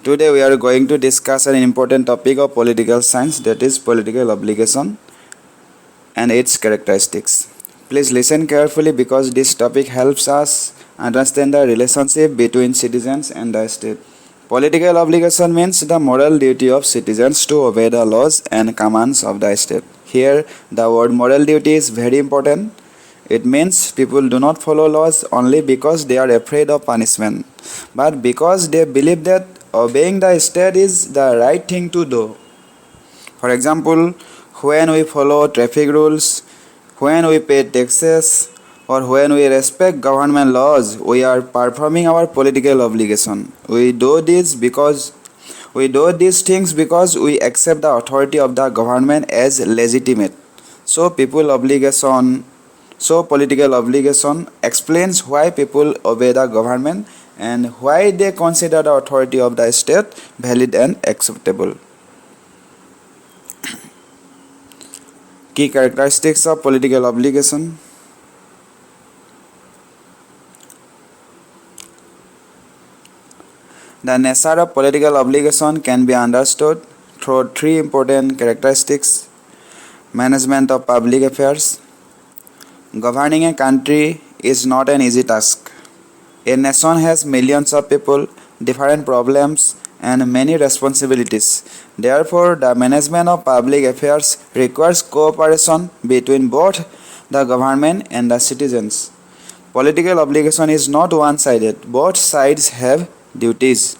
Today we are going to discuss an important topic of political science, that is political obligation and its characteristics. Please listen carefully because this topic helps us understand the relationship between citizens and the state. Political obligation means the moral duty of citizens to obey the laws and commands of the state. Here, the word moral duty is very important. It means people do not follow laws only because they are afraid of punishment, but because they believe that obeying the state is the right thing to do. For example, when we follow traffic rules, when we pay taxes, or when we respect government laws, we are performing our political obligation. We do these things because we accept the authority of the government as legitimate. So political obligation explains why people obey the government and why they consider the authority of the state valid and acceptable. Key characteristics of political obligation. The nature of political obligation can be understood through three important characteristics: management of public affairs. Governing a country is not an easy task. A nation has millions of people, different problems, and many responsibilities. Therefore, the management of public affairs requires cooperation between both the government and the citizens. Political obligation is not one-sided. Both sides have duties.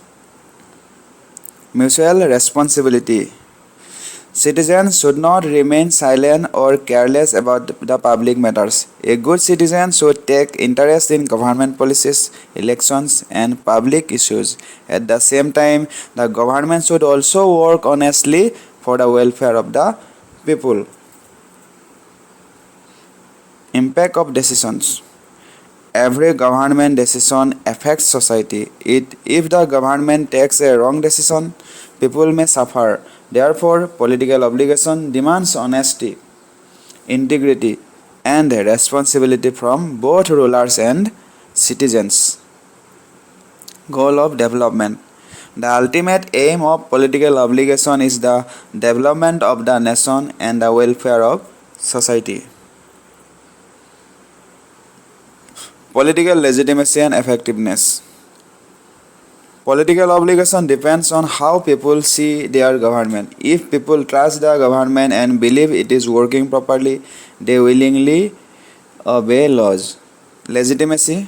Mutual responsibility. Citizens should not remain silent or careless about the public matters. A good citizen should take interest in government policies, elections, and public issues. At the same time, the government should also work honestly for the welfare of the people. Impact of decisions. Every government decision affects society. If the government takes a wrong decision, people may suffer. Therefore, political obligation demands honesty, integrity, and responsibility from both rulers and citizens. Goal of development. The ultimate aim of political obligation is the development of the nation and the welfare of society. Political legitimacy and effectiveness. Political obligation depends on how people see their government. If people trust the government and believe it is working properly, they willingly obey laws. Legitimacy.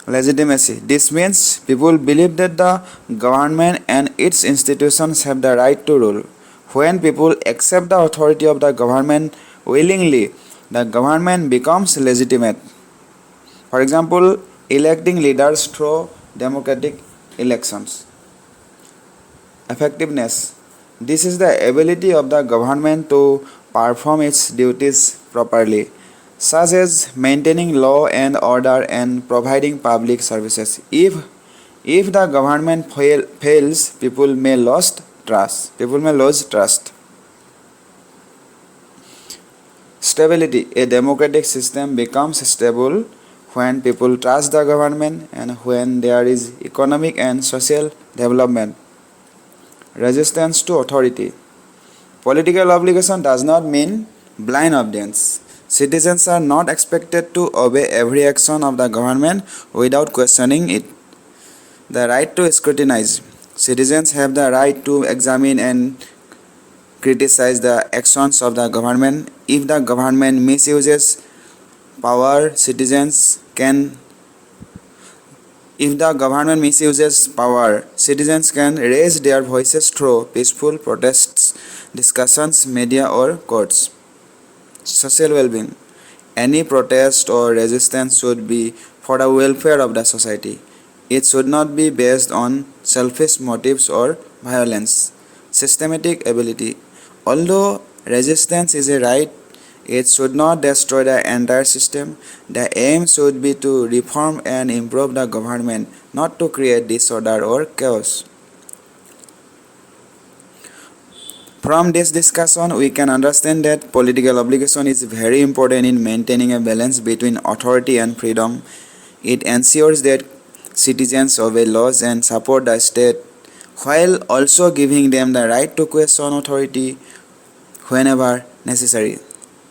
This means people believe that the government and its institutions have the right to rule. When people accept the authority of the government willingly, the government becomes legitimate. For example, electing leaders through democratic elections. Effectiveness. This is the ability of the government to perform its duties properly, such as maintaining law and order and providing public services. If the government fails, people may lose trust. Stability. A democratic system becomes stable when people trust the government and when there is economic and social development. Resistance to authority. Political obligation does not mean blind obedience. Citizens are not expected to obey every action of the government without questioning it. The right to scrutinize. Citizens have the right to examine and criticize the actions of the government. If the government misuses power, citizens can raise their voices through peaceful protests, discussions, media, or courts. Social well-being. Any protest or resistance should be for the welfare of the society. It should not be based on selfish motives or violence. Systematic ability. Although resistance is a right, it should not destroy the entire system. The aim should be to reform and improve the government, not to create disorder or chaos. From this discussion, we can understand that political obligation is very important in maintaining a balance between authority and freedom. It ensures that citizens obey laws and support the state while also giving them the right to question authority whenever necessary.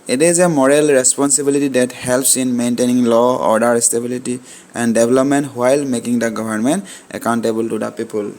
It is a moral responsibility that helps in maintaining law, order, stability, and development while making the government accountable to the people.